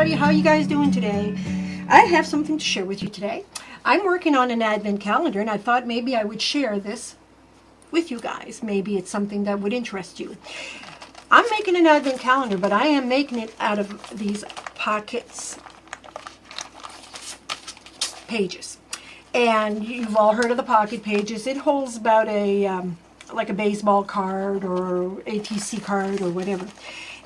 everybody, how you guys doing today? I have something to share with you today. I'm working on an advent calendar and I thought maybe I would share this with you guys. Maybe it's something that would interest you. I'm making an advent calendar, but I am making it out of these pockets pages. And you've all heard of the pocket pages. It holds about like a baseball card or ATC card or whatever.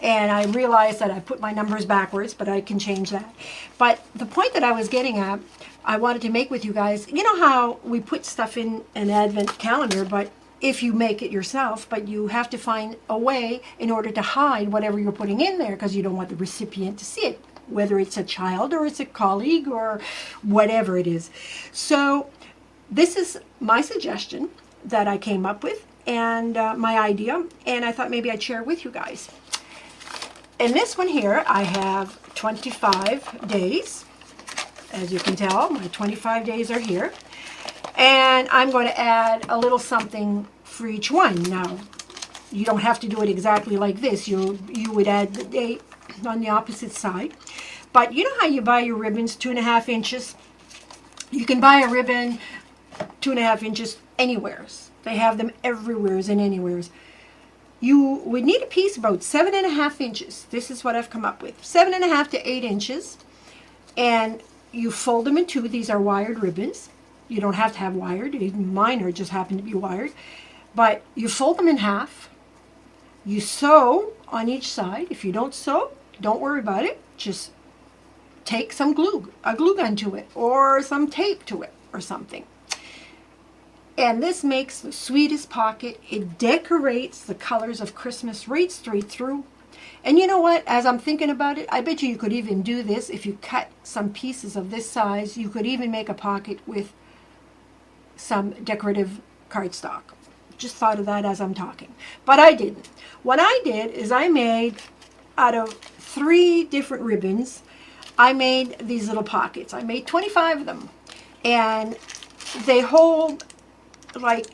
And I realized that I put my numbers backwards, but I can change that. But the point that I was getting at, I wanted to make with you guys, you know how we put stuff in an advent calendar, but if you make it yourself, but you have to find a way in order to hide whatever you're putting in there because you don't want the recipient to see it, whether it's a child or it's a colleague or whatever it is. So this is my suggestion that I came up with and my idea, and I thought maybe I'd share it with you guys. In this one here, I have 25 days. As you can tell, my 25 days are here. And I'm going to add a little something for each one. Now, you don't have to do it exactly like this. You would add the date on the opposite side. But you know how you buy your ribbons 2.5 inches? You can buy a ribbon 2.5 inches anywheres. They have them everywheres and anywheres. You would need a piece about 7.5 inches. This is what I've come up with. 7.5 to 8 inches. And you fold them in two. These are wired ribbons. You don't have to have wired. Even mine are just happen to be wired. But you fold them in half. You sew on each side. If you don't sew, don't worry about it. Just take some glue, a glue gun to it, or some tape to it, or something. And this makes the sweetest pocket. It decorates the colors of Christmas right straight through. And you know what? As I'm thinking about it, I bet you could even do this. If you cut some pieces of this size, you could even make a pocket with some decorative cardstock. Just thought of that as I'm talking. But I didn't. What I did is I made, out of 3 different ribbons, I made these little pockets. I made 25 of them. And they hold like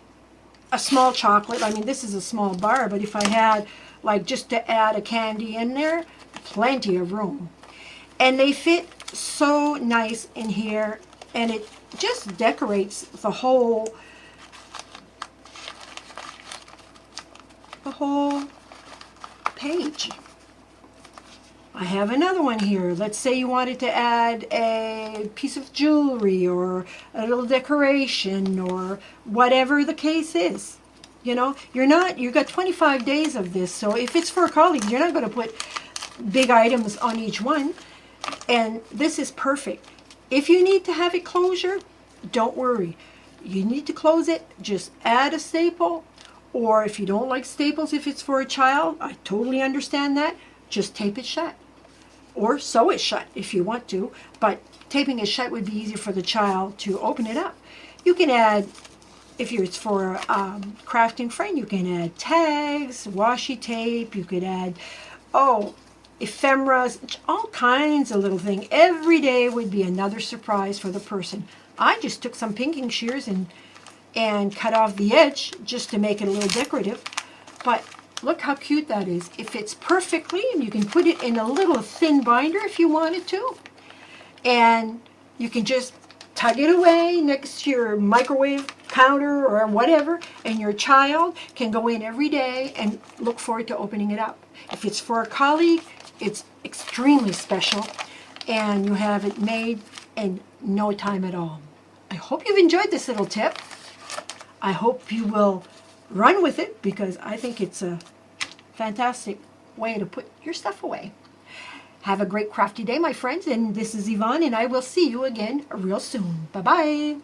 a small chocolate. I mean, this is a small bar, but if I had like just to add a candy in there, plenty of room. And they fit so nice in here, and it just decorates the whole page. I have another one here. Let's say you wanted to add a piece of jewelry or a little decoration or whatever the case is. You know, you've got 25 days of this, so if it's for a colleague, you're not going to put big items on each one. And this is perfect. If you need to have it closure, don't worry. You need to close it, just add a staple. Or if you don't like staples, if it's for a child, I totally understand that. Just tape it shut. Or sew it shut if you want to, but taping it shut would be easier for the child to open it up. You can add, if it's for a crafting friend, you can add tags, washi tape, you could add, ephemeras, all kinds of little things. Every day would be another surprise for the person. I just took some pinking shears and cut off the edge just to make it a little decorative, but look how cute that is. It fits perfectly, and you can put it in a little thin binder if you wanted to. And you can just tug it away next to your microwave counter or whatever, and your child can go in every day and look forward to opening it up. If it's for a colleague, it's extremely special, and you have it made in no time at all. I hope you've enjoyed this little tip. I hope you will run with it, because I think it's a fantastic way to put your stuff away. Have a great crafty day, my friends, and this is Yvonne, and I will see you again real soon. Bye-bye.